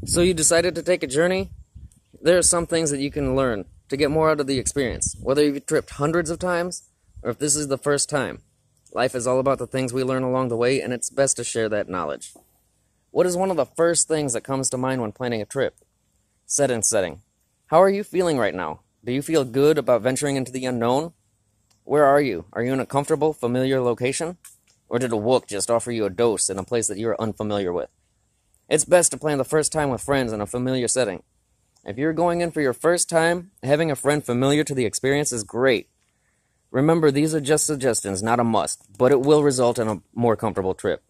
So you decided to take a journey? There are some things that you can learn to get more out of the experience, whether you've tripped hundreds of times or if this is the first time. Life is all about the things we learn along the way, and it's best to share that knowledge. What is one of the first things that comes to mind when planning a trip? Setting. How are you feeling right now? Do you feel good about venturing into the unknown? Where are you? Are you in a comfortable, familiar location? Or did a wook just offer you a dose in a place that you are unfamiliar with? It's best to plan the first time with friends in a familiar setting. If you're going in for your first time, having a friend familiar to the experience is great. Remember, these are just suggestions, not a must, but it will result in a more comfortable trip.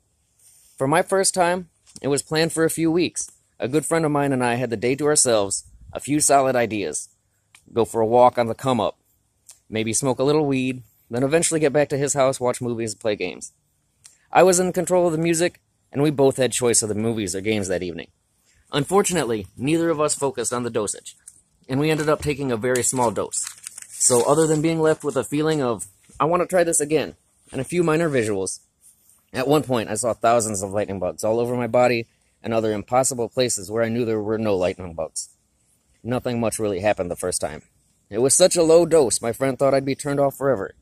For my first time, it was planned for a few weeks. A good friend of mine and I had the day to ourselves, a few solid ideas. Go for a walk on the come-up, maybe smoke a little weed, then eventually get back to his house, watch movies, play games. I was in control of the music, and we both had choice of the movies or games that evening. Unfortunately, neither of us focused on the dosage, and we ended up taking a very small dose. So other than being left with a feeling of, I want to try this again, and a few minor visuals, at one point I saw thousands of lightning bugs all over my body and other impossible places where I knew there were no lightning bugs. Nothing much really happened the first time. It was such a low dose, my friend thought I'd be turned off forever.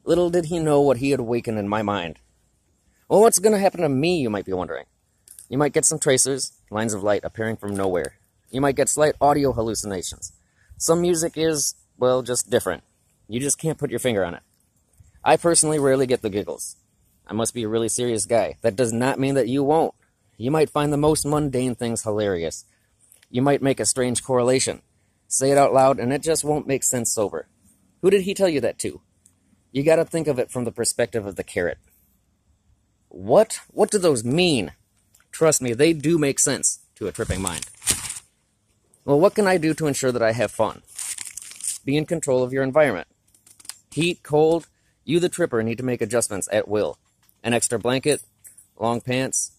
Little did he know what he had awakened in my mind. Well, what's going to happen to me, you might be wondering? You might get some tracers, lines of light appearing from nowhere. You might get slight audio hallucinations. Some music is, well, just different. You just can't put your finger on it. I personally rarely get the giggles. I must be a really serious guy. That does not mean that you won't. You might find the most mundane things hilarious. You might make a strange correlation. Say it out loud, and it just won't make sense sober. Who did he tell you that to? You gotta think of it from the perspective of the carrot. What? What do those mean? Trust me, they do make sense to a tripping mind. Well, what can I do to ensure that I have fun? Be in control of your environment. Heat, cold, you the tripper need to make adjustments at will. An extra blanket, long pants,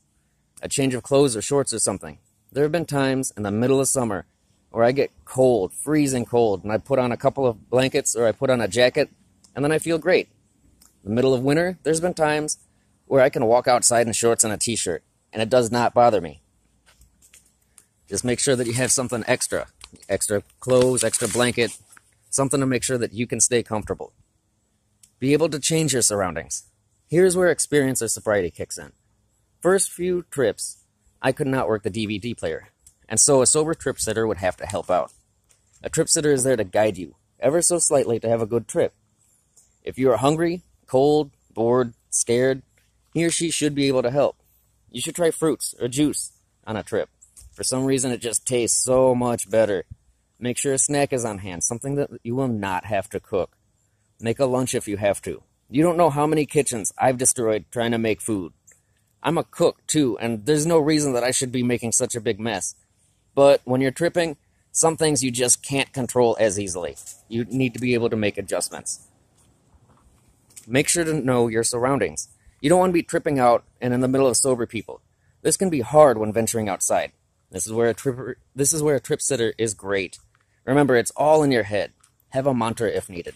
a change of clothes or shorts or something. There have been times in the middle of summer where I get cold, freezing cold, and I put on a couple of blankets or I put on a jacket, and then I feel great. In the middle of winter, there's been times where I can walk outside in shorts and a t-shirt, and it does not bother me. Just make sure that you have something extra. Extra clothes, extra blanket, something to make sure that you can stay comfortable. Be able to change your surroundings. Here's where experience or sobriety kicks in. First few trips, I could not work the DVD player, and so a sober trip sitter would have to help out. A trip sitter is there to guide you, ever so slightly, to have a good trip. If you are hungry, cold, bored, scared, he or she should be able to help. You should try fruits or juice on a trip. For some reason, it just tastes so much better. Make sure a snack is on hand, something that you will not have to cook. Make a lunch if you have to. You don't know how many kitchens I've destroyed trying to make food. I'm a cook, too, and there's no reason that I should be making such a big mess. But when you're tripping, some things you just can't control as easily. You need to be able to make adjustments. Make sure to know your surroundings. You don't want to be tripping out and in the middle of sober people. This can be hard when venturing outside. This is where a trip sitter is great. Remember, it's all in your head. Have a mantra if needed.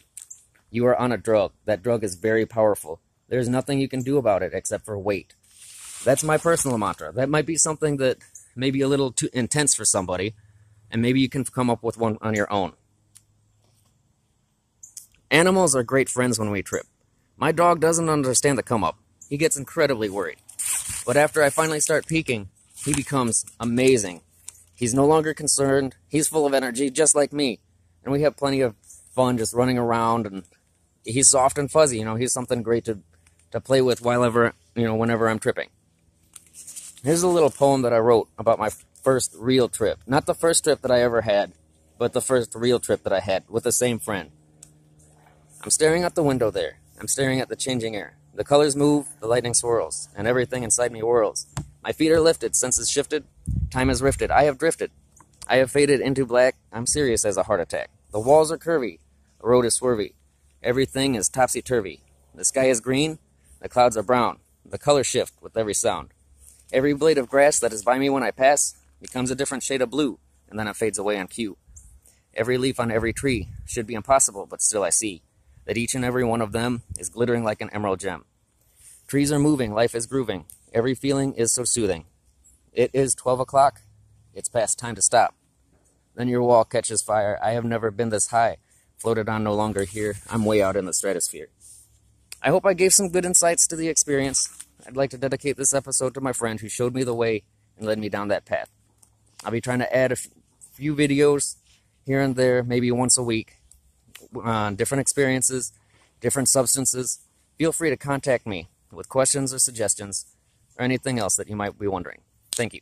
You are on a drug. That drug is very powerful. There's nothing you can do about it except for wait. That's my personal mantra. That might be something that may be a little too intense for somebody, and maybe you can come up with one on your own. Animals are great friends when we trip. My dog doesn't understand the come-up. He gets incredibly worried. But after I finally start peeking, he becomes amazing. He's no longer concerned. He's full of energy, just like me. And we have plenty of fun just running around, and he's soft and fuzzy. He's something great to play with whenever I'm tripping. Here's a little poem that I wrote about my first real trip. Not the first trip that I ever had, but the first real trip that I had with the same friend. I'm staring out the window there. I'm staring at the changing air. The colors move, the lightning swirls, and everything inside me whirls. My feet are lifted, senses shifted, time has rifted, I have drifted. I have faded into black, I'm serious as a heart attack. The walls are curvy, the road is swervy. Everything is topsy-turvy. The sky is green, the clouds are brown. The colors shift with every sound. Every blade of grass that is by me when I pass becomes a different shade of blue, and then it fades away on cue. Every leaf on every tree should be impossible, but still I see that each and every one of them is glittering like an emerald gem. Trees are moving, life is grooving. Every feeling is so soothing. It is 12 o'clock. it's past time to stop. Then your wall catches fire. I have never been this high. Floated on, no longer here. I'm way out in the stratosphere. I hope I gave some good insights to the experience. I'd like to dedicate this episode to my friend who showed me the way and led me down that path. I'll be trying to add a few videos here and there, maybe once a week, on different experiences, different substances. Feel free to contact me with questions or suggestions or anything else that you might be wondering. Thank you.